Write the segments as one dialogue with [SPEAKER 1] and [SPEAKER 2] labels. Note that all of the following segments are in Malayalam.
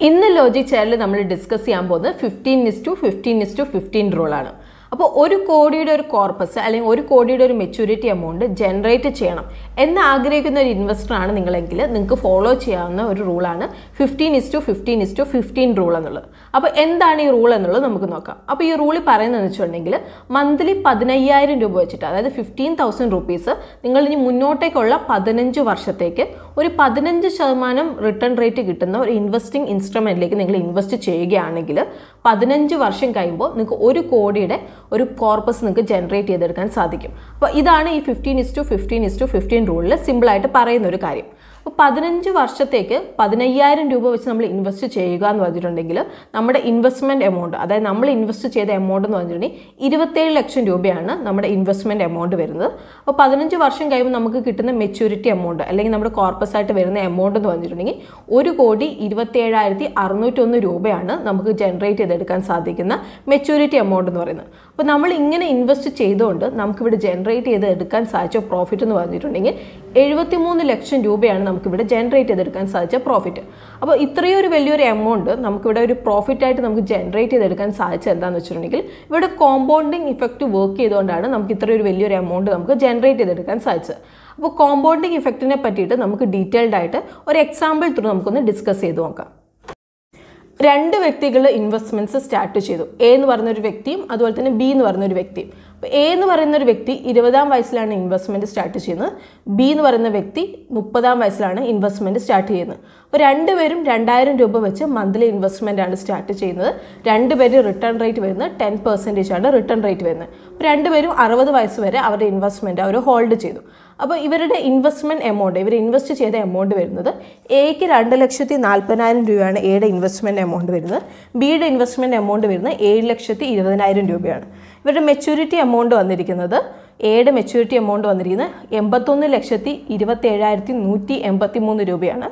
[SPEAKER 1] ഇന്ന് ലോജിക് ചാനലിൽ നമ്മൾ ഡിസ്കസ് ചെയ്യാൻ പോകുന്നത് 15:15:15 റൂളാണ്. അപ്പോൾ ഒരു കോടിയുടെ ഒരു കോർപ്പസ് അല്ലെങ്കിൽ ഒരു കോടിയുടെ ഒരു മെച്യൂരിറ്റി എമൗണ്ട് ജനറേറ്റ് ചെയ്യണം എന്ന് ആഗ്രഹിക്കുന്ന ഒരു ഇൻവെസ്റ്ററാണ് നിങ്ങളെങ്കിൽ നിങ്ങൾക്ക് ഫോളോ ചെയ്യാവുന്ന ഒരു റൂളാണ് 15:15:15 റൂൾ എന്നുള്ളത്. അപ്പോൾ എന്താണ് ഈ റൂൾ എന്നുള്ളത് നമുക്ക് നോക്കാം. അപ്പോൾ ഈ റൂളിൽ പറയുന്നതെന്ന് വെച്ചിട്ടുണ്ടെങ്കിൽ മന്ത്ലി 15,000 രൂപ വെച്ചിട്ട്, അതായത് 15,000 റുപ്പീസ് നിങ്ങൾ ഇനി മുന്നോട്ടേക്കുള്ള 15 വർഷത്തേക്ക് ഒരു 15% റിട്ടേൺ റേറ്റ് കിട്ടുന്ന ഒരു ഇൻവെസ്റ്റിംഗ് ഇൻസ്ട്രുമെന്റിലേക്ക് നിങ്ങൾ ഇൻവെസ്റ്റ് ചെയ്യുകയാണെങ്കിൽ 15 വർഷം കഴിയുമ്പോൾ നിങ്ങൾക്ക് 1 കോടിയുടെ ഒരു കോർപ്പസ് നിങ്ങൾക്ക് ജനറേറ്റ് ചെയ്തെടുക്കാൻ സാധിക്കും. അപ്പോൾ ഇതാണ് ഈ 15:15:15 റൂളിൽ സിമ്പിളായിട്ട് പറയുന്ന ഒരു കാര്യം. അപ്പോൾ 15 വർഷത്തേക്ക് 15,000 രൂപ വെച്ച് നമ്മൾ ഇൻവെസ്റ്റ് ചെയ്യുക എന്ന് പറഞ്ഞിട്ടുണ്ടെങ്കിൽ നമ്മുടെ ഇൻവെസ്റ്റ്മെൻറ്റ് എമൗണ്ട്, അതായത് നമ്മൾ ഇൻവെസ്റ്റ് ചെയ്ത എമൗണ്ട് എന്ന് പറഞ്ഞിട്ടുണ്ടെങ്കിൽ 27 ലക്ഷം രൂപയാണ് നമ്മുടെ ഇൻവെസ്റ്റ്മെൻറ്റ് എമൗണ്ട് വരുന്നത്. അപ്പോൾ 15 വർഷം കഴിയുമ്പോൾ നമുക്ക് കിട്ടുന്ന മെച്യൂരിറ്റി എമൗണ്ട് അല്ലെങ്കിൽ നമ്മുടെ കോർപ്പസ് ആയിട്ട് വരുന്ന എമൗണ്ട് എന്ന് പറഞ്ഞിട്ടുണ്ടെങ്കിൽ 1,27,601 രൂപയാണ് നമുക്ക് ജനറേറ്റ് ചെയ്തെടുക്കാൻ സാധിക്കുന്ന മെച്യൂരിറ്റി എമൗണ്ട് എന്ന് പറയുന്നത്. അപ്പോൾ നമ്മൾ ഇങ്ങനെ ഇൻവെസ്റ്റ് ചെയ്തുകൊണ്ട് നമുക്കിവിടെ ജനറേറ്റ് ചെയ്തെടുക്കാൻ സാധിച്ച പ്രോഫിറ്റ് എന്ന് പറഞ്ഞിട്ടുണ്ടെങ്കിൽ 73 ലക്ഷം രൂപയാണ് നമുക്കിവിടെ ജനറേറ്റ് ചെയ്തെടുക്കാൻ സാധിച്ച പ്രോഫിറ്റ്. അപ്പോൾ ഇത്രയും ഒരു വലിയൊരു എമൗണ്ട് നമുക്കിവിടെ ഒരു പ്രോഫിറ്റായിട്ട് നമുക്ക് ജനറേറ്റ് ചെയ്തെടുക്കാൻ സാധിച്ചത് എന്താണെന്ന് വെച്ചിട്ടുണ്ടെങ്കിൽ ഇവിടെ കോമ്പൗണ്ടിങ് ഇഫക്റ്റ് വർക്ക് ചെയ്തുകൊണ്ടാണ് നമുക്ക് ഇത്രയും ഒരു വലിയൊരു എമൗണ്ട് നമുക്ക് ജനറേറ്റ് ചെയ്തെടുക്കാൻ സാധിച്ചത്. അപ്പോൾ കോമ്പൗണ്ടിങ് ഇഫക്റ്റിനെ പറ്റിയിട്ട് നമുക്ക് ഡീറ്റെയിൽഡ് ആയിട്ട് ഒരു എക്സാമ്പിൾ ത്രൂ നമുക്കൊന്ന് ഡിസ്കസ് ചെയ്ത് നോക്കാം. 2 വ്യക്തികൾ ഇൻവെസ്റ്റ്മെൻറ്റ്സ് സ്റ്റാർട്ട് ചെയ്തു. എ എന്ന് പറയുന്നൊരു വ്യക്തിയും അതുപോലെ തന്നെ ബി എന്ന് പറയുന്നൊരു വ്യക്തിയും. അപ്പോൾ എ എന്ന് പറയുന്ന ഒരു വ്യക്തി 20-ാം വയസ്സിലാണ് ഇൻവെസ്റ്റ്മെൻറ്റ് സ്റ്റാർട്ട് ചെയ്യുന്നത്. ബി എന്ന് പറയുന്ന വ്യക്തി 30-ാം വയസ്സിലാണ് ഇൻവെസ്റ്റ്മെൻറ്റ് സ്റ്റാർട്ട് ചെയ്യുന്നത്. അപ്പോൾ രണ്ടുപേരും 2,000 രൂപ വെച്ച് മന്ത്ലി ഇൻവെസ്റ്റ്മെൻ്റ് ആണ് സ്റ്റാർട്ട് ചെയ്യുന്നത്. രണ്ടുപേരും റിട്ടേൺ റേറ്റ് വരുന്നത് 10% ആണ് റിട്ടേൺ റേറ്റ് വരുന്നത്. അപ്പോൾ രണ്ടുപേരും 60 വയസ്സ് വരെ അവരുടെ ഇൻവെസ്റ്റ്മെൻറ്റ് അവർ ഹോൾഡ് ചെയ്തു. അപ്പോൾ ഇവരുടെ ഇൻവെസ്റ്റ്മെൻറ്റ് എമൗണ്ട്, ഇവർ ഇൻവെസ്റ്റ് ചെയ്ത എമൗണ്ട് വരുന്നത് എക്ക് 2,40,000 രൂപയാണ് എയുടെ ഇൻവെസ്റ്റ്മെൻറ്റ് എമൗണ്ട് വരുന്നത്. ബിയുടെ ഇൻവെസ്റ്റ്മെൻറ്റ് എമൗണ്ട് വരുന്നത് 7,20,000 രൂപയാണ്. ഇവരുടെ മെച്യൂരിറ്റി എമൗണ്ട് വന്നിരിക്കുന്നത്, എയുടെ മെച്യൂരിറ്റി എമൗണ്ട് വന്നിരിക്കുന്നത് 81,27,183 രൂപയാണ്.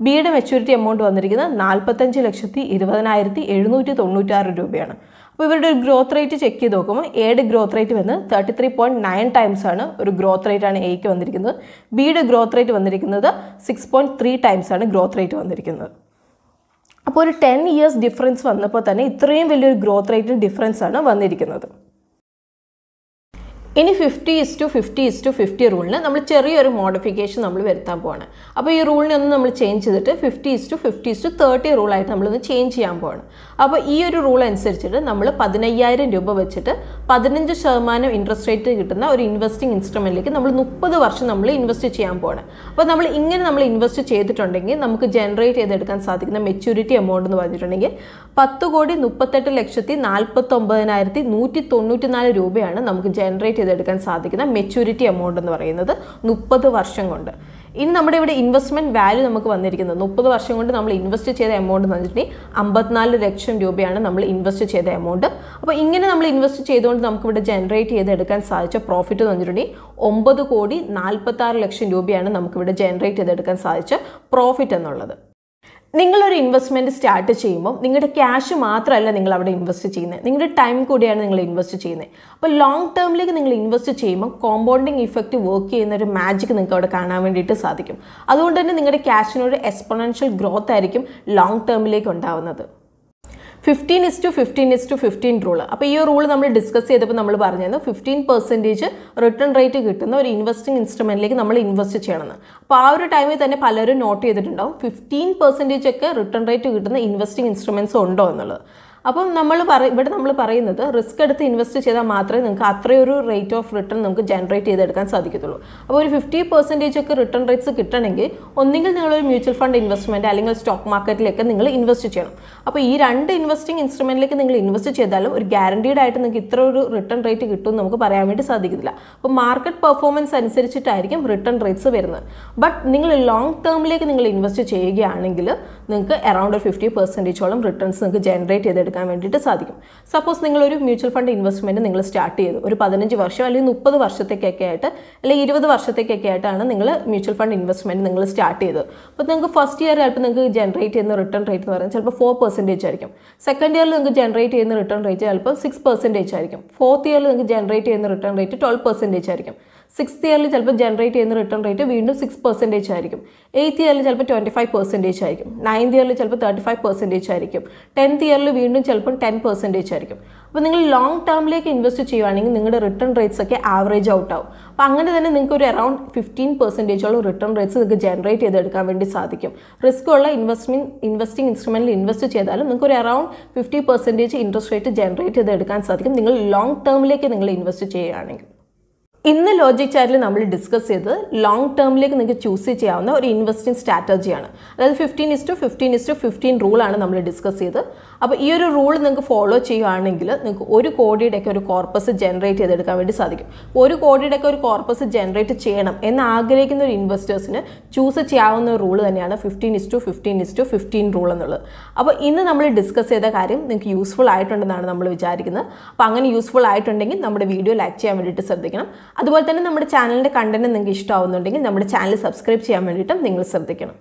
[SPEAKER 1] ബിയുടെ മെച്യൂരിറ്റി എമൗണ്ട് വന്നിരിക്കുന്നത് 45,20,796 രൂപയാണ്. അപ്പോൾ ഇവരുടെ ഒരു ഗ്രോത്ത് റേറ്റ് ചെക്ക് ചെയ്ത് നോക്കുമ്പോൾ എയുടെ ഗ്രോത്ത് റേറ്റ് വന്ന് 33.9 ടൈംസ് ആണ് ഒരു ഗ്രോത്ത് റേറ്റ് ആണ് എക്ക് വന്നിരിക്കുന്നത്. ബിയുടെ ഗ്രോത്ത് റേറ്റ് വന്നിരിക്കുന്നത് 6.3 ടൈംസ് ആണ് ഗ്രോത്ത് റേറ്റ് വന്നിരിക്കുന്നത്. അപ്പോൾ ഒരു 10 ഇയേഴ്സ് ഡിഫറൻസ് വന്നപ്പോൾ തന്നെ ഇത്രയും വലിയൊരു ഗ്രോത്ത് റേറ്റിന് ഡിഫറൻസ് ആണ് വന്നിരിക്കുന്നത്. ഇനി 50:50:50 റൂളിന് നമ്മൾ ചെറിയൊരു മോഡിഫിക്കേഷൻ നമ്മൾ വരുത്താൻ പോവാണ്. അപ്പോൾ ഈ റൂളിനെ ഒന്ന് നമ്മൾ ചേഞ്ച് ചെയ്തിട്ട് 50:50:30 റൂളായിട്ട് നമ്മളൊന്ന് ചേഞ്ച് ചെയ്യാൻ പോവാണ്. അപ്പോൾ ഈ ഒരു റൂൾ അനുസരിച്ചിട്ട് നമ്മൾ 15,000 രൂപ വെച്ചിട്ട് 15% ഇൻട്രസ്റ്റ് റേറ്റ് കിട്ടുന്ന ഒരു ഇൻവെസ്റ്റിംഗ് ഇൻസ്ട്രുമെൻറ്റിലേക്ക് നമ്മൾ 30 വർഷം നമ്മൾ ഇൻവെസ്റ്റ് ചെയ്യാൻ പോവാണ്. അപ്പോൾ നമ്മൾ ഇൻവെസ്റ്റ് ചെയ്തിട്ടുണ്ടെങ്കിൽ നമുക്ക് ജനറേറ്റ് ചെയ്തെടുക്കാൻ സാധിക്കുന്ന മെച്യൂരിറ്റി എമൗണ്ട് എന്ന് പറഞ്ഞിട്ടുണ്ടെങ്കിൽ 10,38,49,194 രൂപയാണ് നമുക്ക് ജനറേറ്റ് ചെയ്തെടുക്കാൻ സാധിക്കുന്ന മെച്യൂരിറ്റി എമൗണ്ട് എന്ന് പറയുന്നത് 30 വർഷം കൊണ്ട്. ഇനി നമ്മുടെ ഇവിടെ ഇൻവെസ്റ്റ്മെൻറ്റ് വാല്യൂ നമുക്ക് വന്നിരിക്കുന്നത് 30 വർഷം കൊണ്ട് നമ്മൾ ഇൻവെസ്റ്റ് ചെയ്ത എമൗണ്ട് എന്ന് പറഞ്ഞിട്ടുണ്ടെങ്കിൽ 54 ലക്ഷം രൂപയാണ് നമ്മൾ ഇൻവെസ്റ്റ് ചെയ്ത എമൗണ്ട്. അപ്പോൾ ഇങ്ങനെ നമ്മൾ ഇൻവെസ്റ്റ് ചെയ്തുകൊണ്ട് നമുക്കിവിടെ ജനറേറ്റ് ചെയ്തെടുക്കാൻ സാധിച്ച പ്രോഫിറ്റ് എന്ന് പറഞ്ഞിട്ടുണ്ടെങ്കിൽ 9,46,00,000 രൂപയാണ് നമുക്കിവിടെ ജനറേറ്റ് ചെയ്തെടുക്കാൻ സാധിച്ച പ്രോഫിറ്റ് എന്നുള്ളത്. നിങ്ങളൊരു ഇൻവെസ്റ്റ്മെൻറ്റ് സ്റ്റാർട്ട് ചെയ്യുമ്പോൾ നിങ്ങളുടെ ക്യാഷ് മാത്രമല്ല നിങ്ങൾ അവിടെ ഇൻവെസ്റ്റ് ചെയ്യുന്നത്, നിങ്ങളുടെ ടൈം കൂടിയാണ് നിങ്ങൾ ഇൻവെസ്റ്റ് ചെയ്യുന്നത്. അപ്പോൾ ലോങ് ടേമിലേക്ക് നിങ്ങൾ ഇൻവെസ്റ്റ് ചെയ്യുമ്പോൾ കോമ്പൗണ്ടിങ് ഇഫക്റ്റ് വർക്ക് ചെയ്യുന്ന ഒരു മാജിക് നിങ്ങൾക്ക് അവിടെ കാണാൻ വേണ്ടിയിട്ട് സാധിക്കും. അതുകൊണ്ട് തന്നെ നിങ്ങളുടെ ക്യാഷിനൊരു എക്സ്പോണൻഷ്യൽ ഗ്രോത്ത് ആയിരിക്കും ലോങ് ടേമിലേക്ക് ഉണ്ടാവുന്നത്. 15:15:15 റൂൾ. അപ്പോൾ ഈ റൂൾ നമ്മൾ ഡിസ്കസ് ചെയ്തപ്പോൾ നമ്മൾ പറഞ്ഞിരുന്നു 15% റിട്ടേൺ റേറ്റ് കിട്ടുന്ന ഒരു ഇൻവെസ്റ്റിംഗ് ഇൻസ്ട്രുമെൻറ്റിലേക്ക് നമ്മൾ ഇൻവെസ്റ്റ് ചെയ്യണമെന്ന്. അപ്പോൾ ആ ഒരു ടൈമിൽ തന്നെ പലരും നോട്ട് ചെയ്തിട്ടുണ്ടാവും 15% ഒക്കെ റിട്ടേൺ റേറ്റ് കിട്ടുന്ന ഇൻവെസ്റ്റിംഗ് ഇൻസ്ട്രുമെൻറ്റ്സ് ഉണ്ടോ എന്നുള്ളത്. അപ്പം ഇവിടെ നമ്മൾ പറയുന്നത് റിസ്ക് എടുത്ത് ഇൻവെസ്റ്റ് ചെയ്താൽ മാത്രമേ നിങ്ങൾക്ക് അത്രയൊരു റേറ്റ് ഓഫ് റിട്ടേൺ നമുക്ക് ജനറേറ്റ് ചെയ്തെടുക്കാൻ സാധിക്കത്തുള്ളൂ. അപ്പോൾ ഒരു 50% ഒക്കെ റിട്ടേൺ റേറ്റ്സ് കിട്ടണമെങ്കിൽ ഒന്നുകിൽ നിങ്ങളൊരു മ്യൂച്വൽ ഫണ്ട് ഇൻവെസ്റ്റ്മെൻറ്റ് അല്ലെങ്കിൽ സ്റ്റോക്ക് മാർക്കറ്റിലേക്ക് നിങ്ങൾ ഇൻവെസ്റ്റ് ചെയ്യണം. അപ്പോൾ ഈ 2 ഇൻവെസ്റ്റിംഗ് ഇൻസ്ട്രുമെൻറ്റിലേക്ക് നിങ്ങൾ ഇൻവെസ്റ്റ് ചെയ്താലും ഒരു ഗ്യാരണ്ടീഡ് ആയിട്ട് നിങ്ങൾക്ക് ഇത്ര ഒരു റിട്ടേൺ റേറ്റ് കിട്ടുമെന്ന് നമുക്ക് പറയാൻ വേണ്ടി സാധിക്കുന്നില്ല. അപ്പോൾ മാർക്കറ്റ് പെർഫോമൻസ് അനുസരിച്ചിട്ടായിരിക്കും റിട്ടേൺ റേറ്റ്സ് വരുന്നത്. ബട്ട് നിങ്ങൾ ലോങ് ടേമിലേക്ക് നിങ്ങൾ ഇൻവെസ്റ്റ് ചെയ്യുകയാണെങ്കിൽ നിങ്ങൾക്ക് അറൗണ്ട് ഒരു 50%ഓളം റിട്ടേൺസ് നിങ്ങൾക്ക് ജനറേറ്റ് ചെയ്തെടുക്കാം വേണ്ടിയിട്ട് സാധിക്കും. സപ്പോസ് നിങ്ങളൊരു മ്യൂച്വൽ ഫണ്ട് ഇൻവെസ്റ്റ്മെൻറ്റ് നിങ്ങൾ സ്റ്റാർട്ട് ചെയ്തു ഒരു 15 വർഷം അല്ലെങ്കിൽ 30 വർഷത്തേക്കൊക്കെ ആയിട്ട് അല്ലെങ്കിൽ 20 വർഷത്തേക്കൊക്കെ ആയിട്ടാണ് നിങ്ങൾ മ്യൂച്വൽ ഫണ്ട് ഇൻവെസ്റ്റ്മെൻറ്റ് നിങ്ങൾ സ്റ്റാർട്ട് ചെയ്തത്. അപ്പോൾ നിങ്ങൾക്ക് ഫസ്റ്റ് ഇയർ ചിലപ്പോൾ നിങ്ങൾക്ക് ജനറേറ്റ് ചെയ്യുന്ന റിട്ടേൺ റേറ്റ് എന്ന് പറയുന്നത് ചിലപ്പോൾ 4% ആയിരിക്കും. സെക്കൻഡ് ഇയറിൽ നിങ്ങൾക്ക് ജനറേറ്റ് ചെയ്യുന്ന റിട്ടേൺ റേറ്റ് ചിലപ്പോൾ 6% ആയിരിക്കും. ഫോർത്ത് ഇയറിൽ നിങ്ങൾക്ക് ജനറേറ്റ് ചെയ്യുന്ന റിട്ടേൺ റേറ്റ് 12% ആയിരിക്കും. സിക്സ്ത് ഇയറിൽ ചിലപ്പോൾ ജനറേറ്റ് ചെയ്യുന്ന റിട്ടേൺ റേറ്റ് വീണ്ടും 6% ആയിരിക്കും. 8th ഇയറിൽ ചിലപ്പോൾ 25% ആയിരിക്കും. 9th ഇയറിൽ ചിലപ്പോൾ 35% ആയിരിക്കും. 10th ഇയറിൽ വീണ്ടും ചിലപ്പോൾ 10% ആയിരിക്കും. അപ്പോൾ നിങ്ങൾ ലോങ് ടേമിലേക്ക് ഇൻവെസ്റ്റ് ചെയ്യുകയാണെങ്കിൽ നിങ്ങളുടെ റിട്ടേൺ റേറ്റ്സ് ഒക്കെ ആവറേജ് ഔട്ട് ആവും. അപ്പോൾ അങ്ങനെ തന്നെ നിങ്ങൾക്ക് ഒരു അറൌണ്ട് 15% റിട്ടേൺ റേറ്റ്സ് നിങ്ങൾക്ക് ജനറേറ്റ് ചെയ്തെടുക്കാൻ വേണ്ടി സാധിക്കും. റിസ്ക് ഉള്ള ഇൻവെസ്റ്റിംഗ് ഇൻസ്ട്രുമെന്റിൽ ഇൻവെസ്റ്റ് ചെയ്താലും നിങ്ങൾക്ക് ഒരു അറൌണ്ട് 50% ഇൻട്രസ്റ്റ് റേറ്റ് ജനറേറ്റ് ചെയ്തെടുക്കാൻ സാധിക്കും നിങ്ങൾ ലോങ് ടേമിലേക്ക് നിങ്ങൾ ഇൻവെസ്റ്റ് ചെയ്യുകയാണെങ്കിൽ. ഇന്ന് ലോജിക് ചാറ്റിൽ നമ്മൾ ഡിസ്കസ് ചെയ്തത് ലോങ് ടേമിലേക്ക് നിങ്ങൾക്ക് ചൂസ് ചെയ്യാവുന്ന ഒരു ഇൻവെസ്റ്റിംഗ് സ്ട്രാറ്റജിയാണ്. അതായത് 15:15:15 റൂളാണ് നമ്മൾ ഡിസ്കസ് ചെയ്തത്. അപ്പോൾ ഈ ഒരു റൂൾ നിങ്ങൾക്ക് ഫോളോ ചെയ്യുകയാണെങ്കിൽ നിങ്ങൾക്ക് 1 കോടിയുടെയൊക്കെ ഒരു കോർപ്പസ് ജനറേറ്റ് ചെയ്തെടുക്കാൻ വേണ്ടി സാധിക്കും. 1 കോടിയുടെയൊക്കെ ഒരു കോർപ്പസ് ജനറേറ്റ് ചെയ്യണം എന്ന് ആഗ്രഹിക്കുന്ന ഒരു ഇൻവെസ്റ്റേഴ്സിന് ചൂസ് ചെയ്യാവുന്ന ഒരു റൂൾ തന്നെയാണ് 15:15:15 റൂൾ എന്നുള്ളത്. അപ്പോൾ ഇന്ന് നമ്മൾ ഡിസ്കസ് ചെയ്ത കാര്യം നിങ്ങൾക്ക് യൂസ്ഫുൾ ആയിട്ടുണ്ടെന്നാണ് നമ്മൾ വിചാരിക്കുന്നത്. അപ്പോൾ അങ്ങനെ യൂസ്ഫുൾ ആയിട്ടുണ്ടെങ്കിൽ നമ്മുടെ വീഡിയോ ലൈക്ക് ചെയ്യാൻ വേണ്ടിയിട്ട് ശ്രദ്ധിക്കണം. അതുപോലെ തന്നെ നമ്മുടെ ചാനലിൻ്റെ കണ്ടന്റ് നിങ്ങൾക്ക് ഇഷ്ടമാവുന്നുണ്ടെങ്കിൽ നമ്മുടെ ചാനൽ സബ്സ്ക്രൈബ് ചെയ്യാൻ വേണ്ടിയിട്ടും നിങ്ങൾ ശ്രദ്ധിക്കണം.